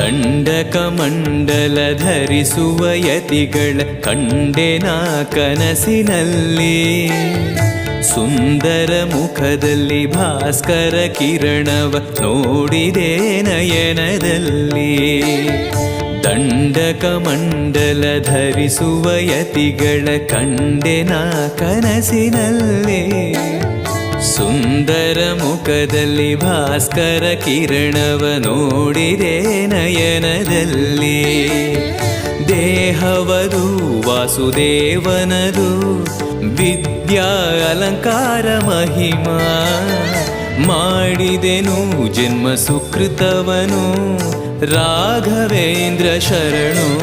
ದಂಡಕಮಂಡಲ ಧರಿಸುವ ಯತಿಗಳ ಕಂಡೆನ ಕನಸಿನಲ್ಲಿ. ಸುಂದರ ಮುಖದಲ್ಲಿ ಭಾಸ್ಕರ ಕಿರಣವ ನೋಡಿದೆ ನಯನದಲ್ಲಿ. ದಂಡಕಮಂಡಲ ಧರಿಸುವ ಯತಿಗಳ ಕಂಡೆನ ಕನಸಿನಲ್ಲಿ. ಸುಂದರ ಮುಖದಲ್ಲಿ ಭಾಸ್ಕರ ಕಿರಣವ ನೋಡಿದೆ ನಯನದಲ್ಲಿ. ದೇಹವದು ವಾಸುದೇವನದು ವಿದ್ಯಾ ಅಲಂಕಾರ ಮಹಿಮಾ. ಮಾಡಿದೆನು ಜನ್ಮ ಸುಕೃತವನು ರಾಘವೇಂದ್ರ ಶರಣು.